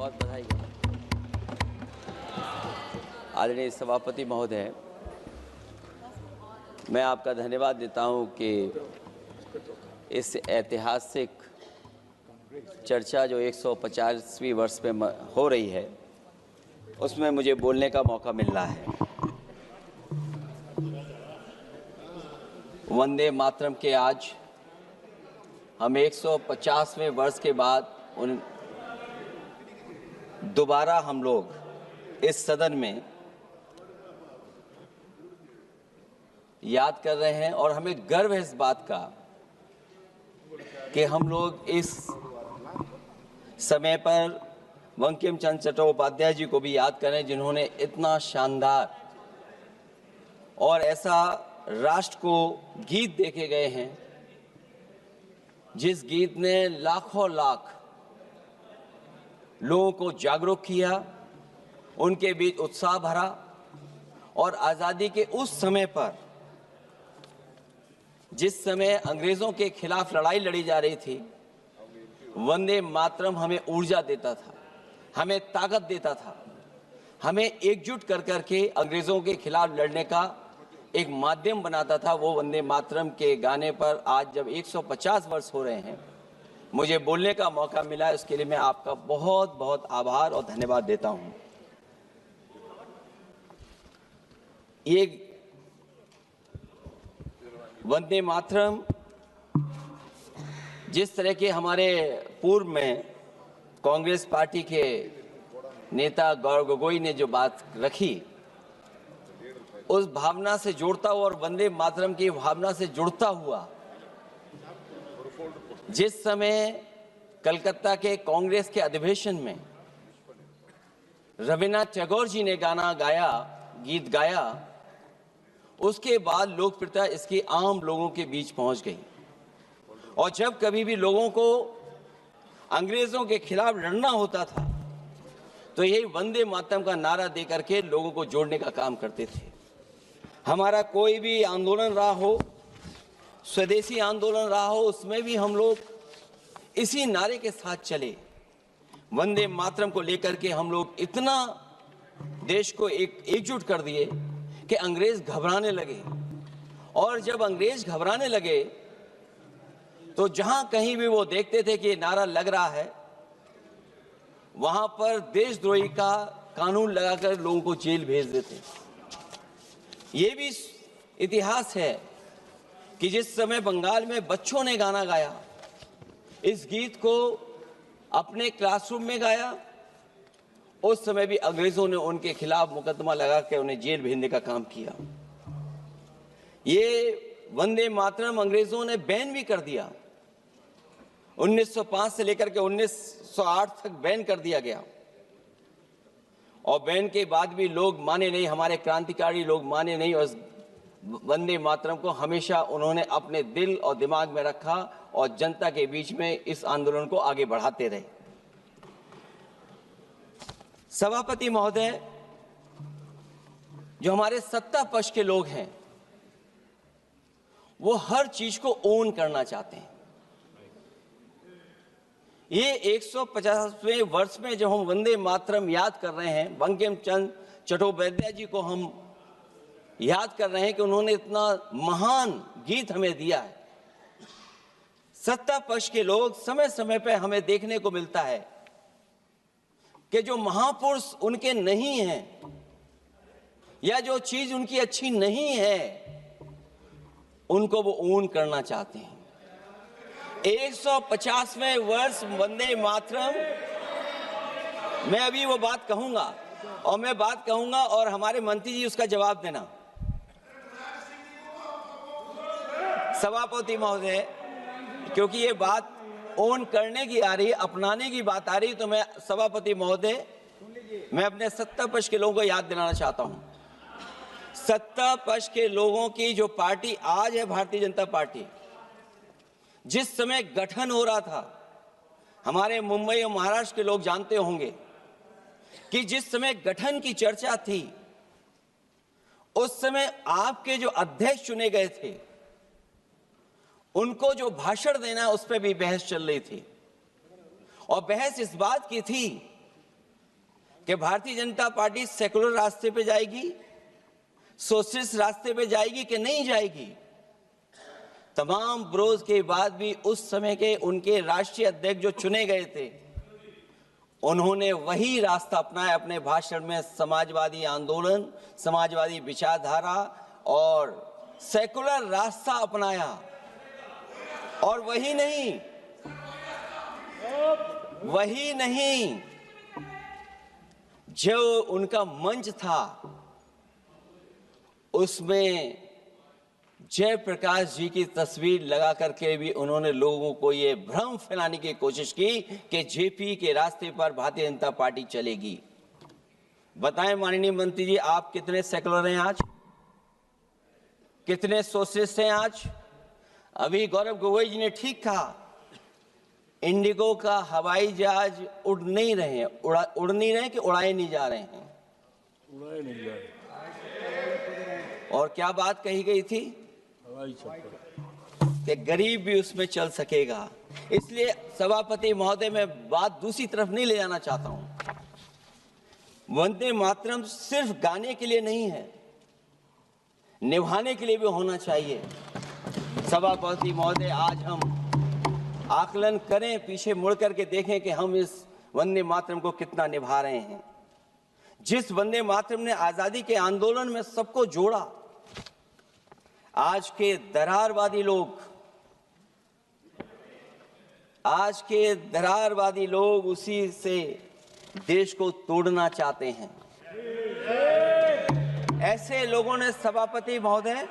बहुत बधाई। आदरणीय सभापति महोदय, मैं आपका धन्यवाद देता हूं कि इस ऐतिहासिक चर्चा जो 150वीं वर्ष में हो रही है उसमें मुझे बोलने का मौका मिल रहा है। वंदे मातरम के आज हम 150वें वर्ष के बाद दोबारा हम लोग इस सदन में याद कर रहे हैं और हमें गर्व है इस बात का कि हम लोग इस समय पर बंकिम चंद्र चट्टोपाध्याय जी को भी याद करें, जिन्होंने इतना शानदार और ऐसा राष्ट्र को गीत देके गए हैं जिस गीत ने लाखों लाख लोगों को जागरूक किया, उनके बीच उत्साह भरा और आज़ादी के उस समय पर जिस समय अंग्रेजों के खिलाफ लड़ाई लड़ी जा रही थी, वंदे मातरम हमें ऊर्जा देता था, हमें ताकत देता था, हमें एकजुट कर करके अंग्रेजों के खिलाफ लड़ने का एक माध्यम बनाता था। वो वंदे मातरम के गाने पर आज जब 150 वर्ष हो रहे हैं, मुझे बोलने का मौका मिला, इसके लिए मैं आपका बहुत बहुत आभार और धन्यवाद देता हूं। ये वंदे मातरम जिस तरह के हमारे पूर्व में कांग्रेस पार्टी के नेता गौरव गोगोई ने जो बात रखी, उस भावना से जोड़ता हुआ और वंदे मातरम की भावना से जुड़ता हुआ जिस समय कलकत्ता के कांग्रेस के अधिवेशन में रविन्द्रनाथ टैगोर जी ने गाना गाया, गीत गाया, उसके बाद लोकप्रियता इसकी आम लोगों के बीच पहुंच गई। और जब कभी भी लोगों को अंग्रेजों के खिलाफ लड़ना होता था तो यही वंदे मातरम का नारा दे करके लोगों को जोड़ने का काम करते थे। हमारा कोई भी आंदोलन रहा हो, स्वदेशी आंदोलन रहा हो, उसमें भी हम लोग इसी नारे के साथ चले। वंदे मातरम को लेकर के हम लोग इतना देश को एकजुट कर दिए कि अंग्रेज घबराने लगे। और जब अंग्रेज घबराने लगे तो जहां कहीं भी वो देखते थे कि ये नारा लग रहा है, वहां पर देशद्रोही का कानून लगाकर लोगों को जेल भेज देते। ये भी इतिहास है कि जिस समय बंगाल में बच्चों ने गाना गाया, इस गीत को अपने क्लासरूम में गाया, उस समय भी अंग्रेजों ने उनके खिलाफ मुकदमा लगा के उन्हें जेल भेजने का काम किया। ये वंदे मातरम अंग्रेजों ने बैन भी कर दिया। 1905 से लेकर के 1908 तक बैन कर दिया गया और बैन के बाद भी लोग माने नहीं, हमारे क्रांतिकारी लोग माने नहीं और वंदे मातरम को हमेशा उन्होंने अपने दिल और दिमाग में रखा और जनता के बीच में इस आंदोलन को आगे बढ़ाते रहे। सभापति महोदय, जो हमारे सत्ता पक्ष के लोग हैं वो हर चीज को ओन करना चाहते हैं। ये 150वें वर्ष में जब हम वंदे मातरम याद कर रहे हैं, बंकिम चंद्र चट्टोपाध्याय जी को हम याद कर रहे हैं कि उन्होंने इतना महान गीत हमें दिया है। सत्ता पक्ष के लोग समय समय पर हमें देखने को मिलता है कि जो महापुरुष उनके नहीं हैं या जो चीज उनकी अच्छी नहीं है, उनको वो ओन करना चाहते हैं। 150वें वर्ष वंदे मातरम, मैं अभी वो बात कहूंगा और मैं बात कहूंगा और हमारे मंत्री जी उसका जवाब देना। सभापति महोदय, क्योंकि ये बात ओन करने की आ रही है, अपनाने की बात आ रही है, तो मैं सभापति महोदय, मैं अपने सत्ता पक्ष के लोगों को याद दिलाना चाहता हूं। सत्ता पक्ष के लोगों की जो पार्टी आज है, भारतीय जनता पार्टी, जिस समय गठन हो रहा था, हमारे मुंबई और महाराष्ट्र के लोग जानते होंगे कि जिस समय गठन की चर्चा थी, उस समय आपके जो अध्यक्ष चुने गए थे, उनको जो भाषण देना है उस पर भी बहस चल रही थी। और बहस इस बात की थी कि भारतीय जनता पार्टी सेकुलर रास्ते पे जाएगी, सोशलिस्ट रास्ते पे जाएगी कि नहीं जाएगी। तमाम विरोध के बाद भी उस समय के उनके राष्ट्रीय अध्यक्ष जो चुने गए थे, उन्होंने वही रास्ता अपनाया। अपने भाषण में समाजवादी आंदोलन, समाजवादी विचारधारा और सेकुलर रास्ता अपनाया। और वही नहीं, जो उनका मंच था उसमें जयप्रकाश जी की तस्वीर लगा करके भी उन्होंने लोगों को ये भ्रम फैलाने की कोशिश की कि जेपी के रास्ते पर भारतीय जनता पार्टी चलेगी। बताएं माननीय मंत्री जी, आप कितने सेकुलर हैं आज, कितने सोशलिस्ट हैं आज? अभी गौरव गोगोई जी ने ठीक कहा, इंडिगो का हवाई जहाज उड़ नहीं रहे कि उड़ाए नहीं जा रहे हैं? उड़ाए नहीं जा रहे। और क्या बात कही गई थी कि गरीब भी उसमें चल सकेगा। इसलिए सभापति महोदय, मैं बात दूसरी तरफ नहीं ले जाना चाहता हूं। वंदे मातरम सिर्फ गाने के लिए नहीं है, निभाने के लिए भी होना चाहिए। सभापति महोदय, आज हम आकलन करें, पीछे मुड़ करके देखें कि हम इस वंदे मातरम को कितना निभा रहे हैं। जिस वंदे मातरम ने आजादी के आंदोलन में सबको जोड़ा, आज के दरारवादी लोग उसी से देश को तोड़ना चाहते हैं। ऐसे लोगों ने, सभापति महोदय,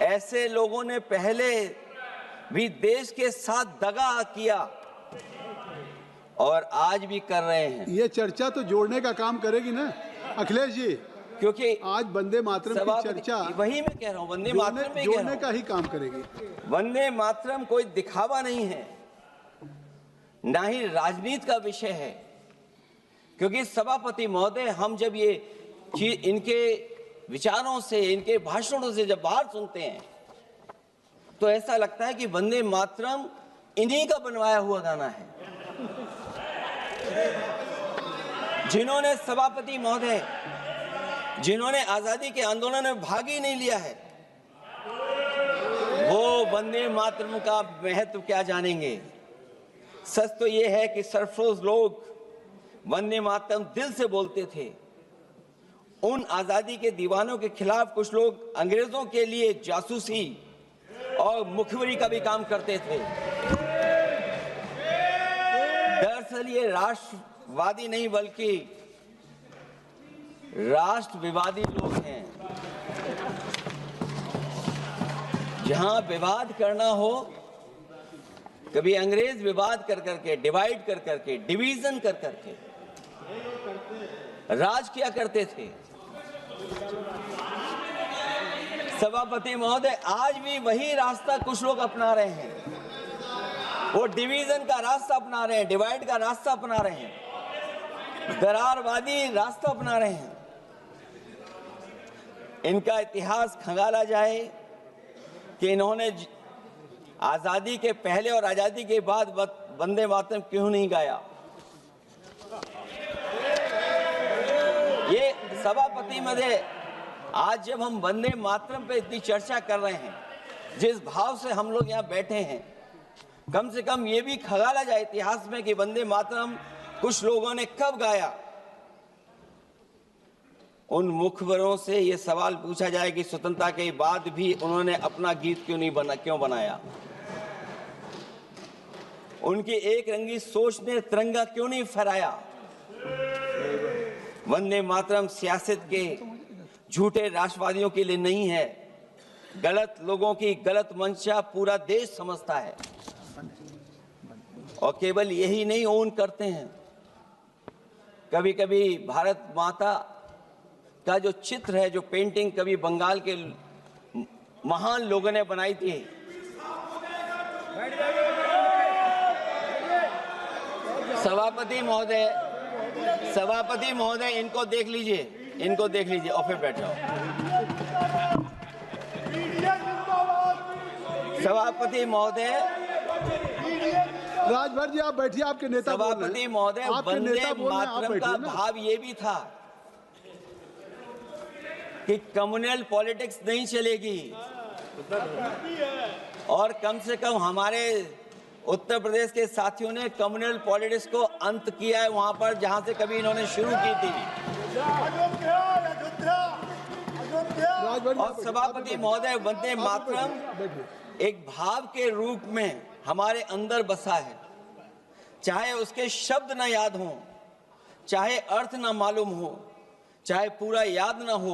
ऐसे लोगों ने पहले भी देश के साथ दगा किया और आज भी कर रहे हैं। ये चर्चा तो जोड़ने का काम करेगी ना अखिलेश जी, क्योंकि आज वंदे मातरम की चर्चा, वही मैं कह रहा हूं, वंदे मातरम में जोड़ने का ही काम करेगी। वंदे मातरम कोई दिखावा नहीं है, ना ही राजनीति का विषय है। क्योंकि सभापति महोदय, हम जब ये चीज इनके विचारों से, इनके भाषणों से जब बाहर सुनते हैं तो ऐसा लगता है कि वंदे मातरम इन्हीं का बनवाया हुआ गाना है। जिन्होंने, सभापति महोदय, जिन्होंने आजादी के आंदोलन में भाग ही नहीं लिया है, वो वंदे मातरम का महत्व क्या जानेंगे। सच तो ये है कि सरफरोश लोग वंदे मातरम दिल से बोलते थे। उन आजादी के दीवानों के खिलाफ कुछ लोग अंग्रेजों के लिए जासूसी और मुखबिरी का भी काम करते थे। दरअसल ये राष्ट्रवादी नहीं बल्कि राष्ट्र विवादी लोग हैं। जहां विवाद करना हो, कभी अंग्रेज विवाद कर करके, डिवाइड कर करके, डिवीजन कर करके राज किया करते थे। सभापति महोदय, आज भी वही रास्ता कुछ लोग अपना रहे हैं। वो डिवीजन का रास्ता अपना रहे हैं, डिवाइड का रास्ता अपना रहे हैं, दरारवादी रास्ता अपना रहे हैं। इनका इतिहास खंगाला जाए कि इन्होंने आजादी के पहले और आजादी के बाद वंदे मातरम क्यों नहीं गाया। ये सभापति महोदय, आज जब हम वंदे मातरम पे इतनी चर्चा कर रहे हैं, जिस भाव से हम लोग यहाँ बैठे हैं, कम से कम ये भी खंगाला जाए इतिहास में कि वंदे मातरम कुछ लोगों ने कब गाया। उन मुखबरों से ये सवाल पूछा जाए कि स्वतंत्रता के बाद भी उन्होंने अपना गीत क्यों बनाया। उनकी एक रंगी सोच ने तिरंगा क्यों नहीं फहराया। वंदे मातरम सियासत के झूठे राष्ट्रवादियों के लिए नहीं है। गलत लोगों की गलत मंशा पूरा देश समझता है और केवल यही नहीं ओन करते हैं। कभी कभी भारत माता का जो चित्र है, जो पेंटिंग कभी बंगाल के महान लोगों ने बनाई थी, सभापति महोदय इनको देख लीजिए और फिर बैठ जाओ। सभापति महोदय, राजभर जी आप बैठिए, आपके नेता बोल रहे हैं। सभापति महोदय, आपके वंदे नेता बोल रहे हैं, आप मातरम का बैठिए ना। भाव ये भी था कि कम्युनल पॉलिटिक्स नहीं चलेगी, और कम से कम हमारे उत्तर प्रदेश के साथियों ने कम्युनल पॉलिटिक्स को अंत किया है वहां पर जहां से कभी इन्होंने शुरू की थी। राजभर जी, और सभापति महोदय, वंदे मातरम बैठिए। एक भाव के रूप में हमारे अंदर बसा है, चाहे उसके शब्द न याद हों, चाहे अर्थ न मालूम हो, चाहे पूरा याद न हो।